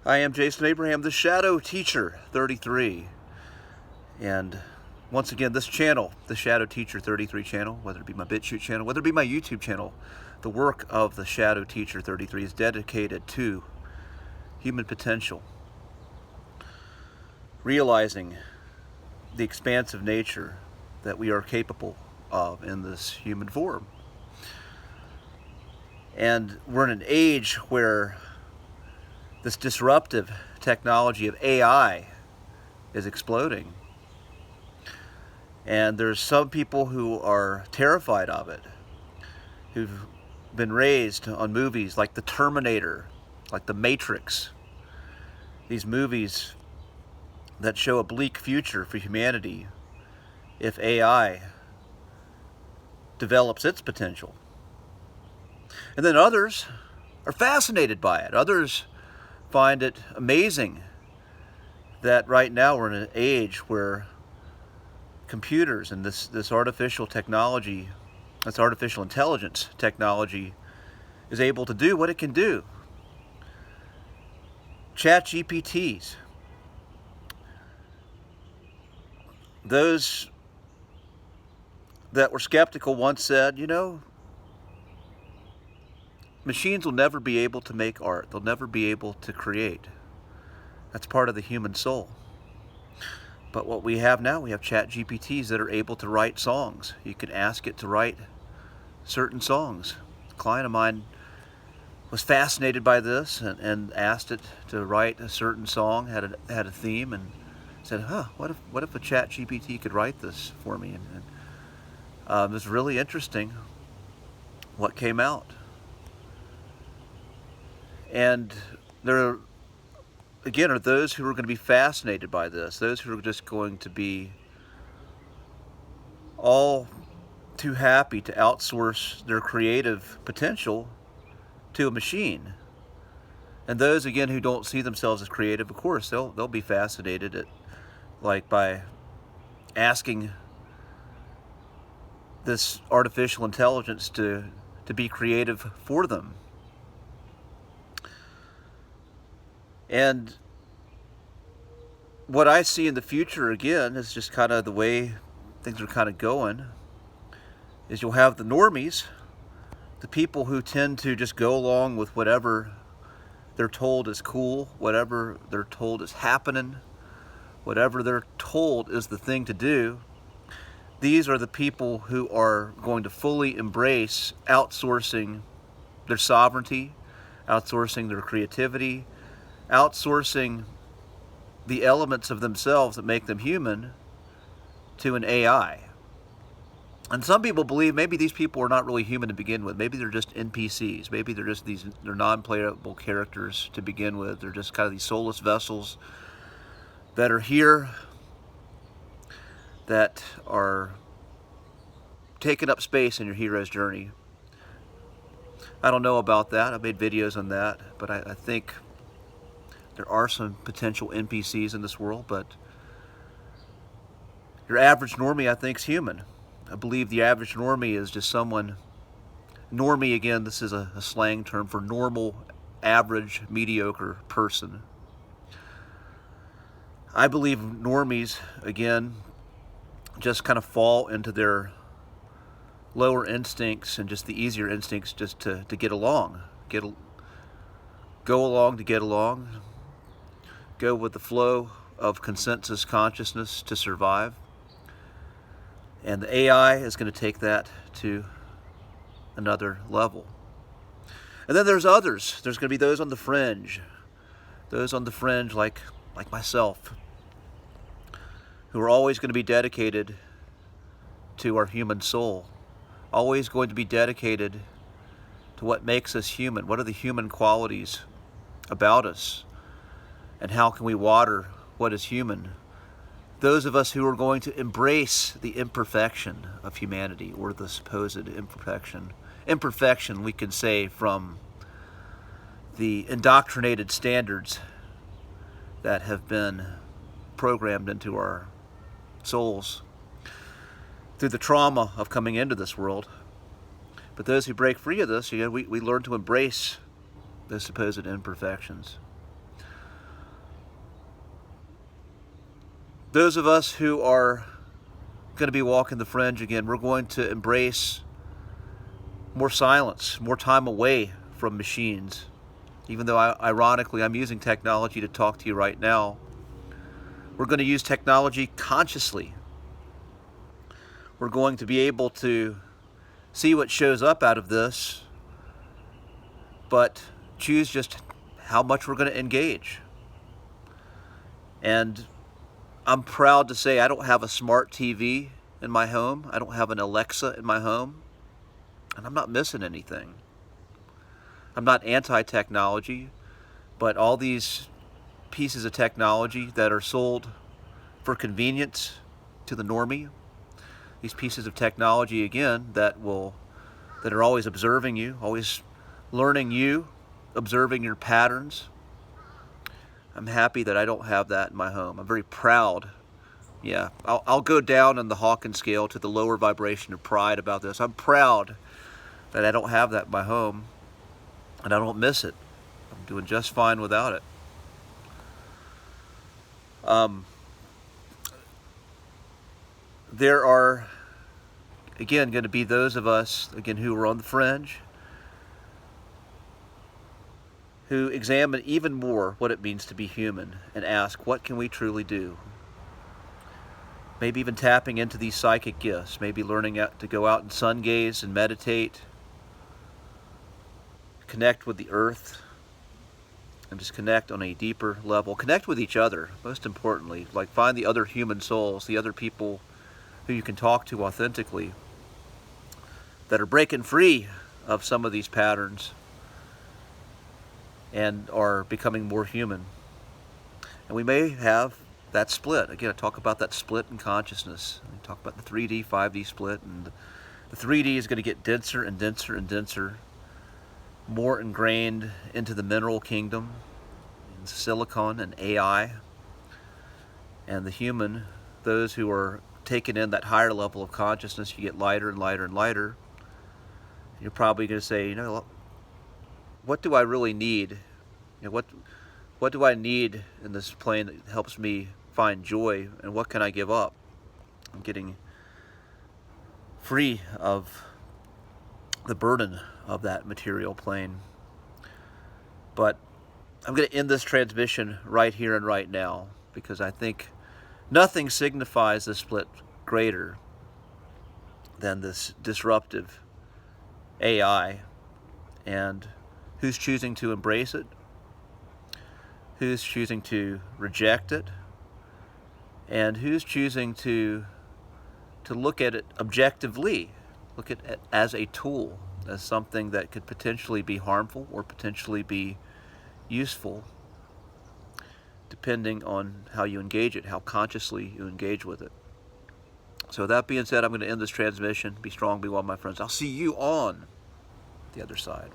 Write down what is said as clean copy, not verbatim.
I am Jason Abraham, the Shadow Teacher 33. And once again, this channel, the Shadow Teacher 33 channel, whether it be my BitChute channel, whether it be my YouTube channel, the work of the Shadow Teacher 33 is dedicated to human potential, realizing the expansive nature that we are capable of in this human form. And we're in an age where this disruptive technology of AI is exploding. And there's some people who are terrified of it, who've been raised on movies like The Terminator, like The Matrix. These movies that show a bleak future for humanity if AI develops its potential. And then others are fascinated by it. Others find it amazing that right now we're in an age where computers and this artificial technology, this artificial intelligence technology, is able to do what it can do. Chat GPTs. Those that were skeptical once said, machines will never be able to make art. They'll never be able to create. That's part of the human soul. But what we have now, we have chat GPTs that are able to write songs. You can ask it to write certain songs. A client of mine was fascinated by this and asked it to write a certain song, had a theme, and said, what if a chat GPT could write this for me? And it was really interesting what came out. And there, again, are those who are going to be fascinated by this, those who are just going to be all too happy to outsource their creative potential to a machine. And those, again, who don't see themselves as creative, of course, they'll be fascinated at, by asking this artificial intelligence to be creative for them. And what I see in the future, again, is just kind of the way things are kind of going, is you'll have the normies, the people who tend to just go along with whatever they're told is cool, whatever they're told is happening, whatever they're told is the thing to do. These are the people who are going to fully embrace outsourcing their sovereignty, outsourcing their creativity, outsourcing the elements of themselves that make them human to an AI. And some people believe maybe these people are not really human to begin with. Maybe they're just NPCs. Maybe they're just they're non-playable characters to begin with. They're just kind of these soulless vessels that are here, that are taking up space in your hero's journey. I don't know about that. I've made videos on that, but I think there are some potential NPCs in this world, but your average normie, I think, is human. I believe the average normie is just someone, normie, again, this is a slang term for normal, average, mediocre person. I believe normies, again, just kind of fall into their lower instincts and just the easier instincts just to get along. Go along to get along. Go with the flow of consensus consciousness to survive. And the AI is going to take that to another level. And then there's others. There's going to be those on the fringe. Those on the fringe like myself, who are always going to be dedicated to our human soul. Always going to be dedicated to what makes us human. What are the human qualities about us? And how can we water what is human? Those of us who are going to embrace the imperfection of humanity, or the supposed imperfection. Imperfection, we can say, from the indoctrinated standards that have been programmed into our souls through the trauma of coming into this world. But those who break free of this, we learn to embrace those supposed imperfections. Those of us who are going to be walking the fringe again, we're going to embrace more silence, more time away from machines. Even though, ironically, I'm using technology to talk to you right now, we're going to use technology consciously. We're going to be able to see what shows up out of this, but choose just how much we're going to engage. And I'm proud to say I don't have a smart TV in my home. I don't have an Alexa in my home. And I'm not missing anything. I'm not anti-technology, but all these pieces of technology that are sold for convenience to the normie, these pieces of technology, again, that are always observing you, always learning you, observing your patterns. I'm happy that I don't have that in my home. I'm very proud. Yeah, I'll go down on the Hawkins scale to the lower vibration of pride about this. I'm proud that I don't have that in my home, and I don't miss it. I'm doing just fine without it. There are, again, going to be those of us, again, who are on the fringe, who examine even more what it means to be human and ask, what can we truly do? Maybe even tapping into these psychic gifts, maybe learning to go out and sun gaze and meditate, connect with the earth, and just connect on a deeper level. Connect with each other, most importantly. Like, find the other human souls, the other people who you can talk to authentically, that are breaking free of some of these patterns and are becoming more human. And we may have that split. Again, I talk about that split in consciousness. I talk about the 3D, 5D split, and the 3D is going to get denser and denser and denser, more ingrained into the mineral kingdom, in silicon and AI. And the human, those who are taken in that higher level of consciousness, you get lighter and lighter and lighter. You're probably going to say, you know, what do I really need? You know, what do I need in this plane that helps me find joy, and what can I give up? I'm getting free of the burden of that material plane. But I'm going to end this transmission right here and right now, because I think nothing signifies the split greater than this disruptive AI, and who's choosing to embrace it, who's choosing to reject it, and who's choosing to look at it objectively, look at it as a tool, as something that could potentially be harmful or potentially be useful, depending on how you engage it, how consciously you engage with it. So that being said, I'm going to end this transmission. Be strong, be well, my friends. I'll see you on the other side.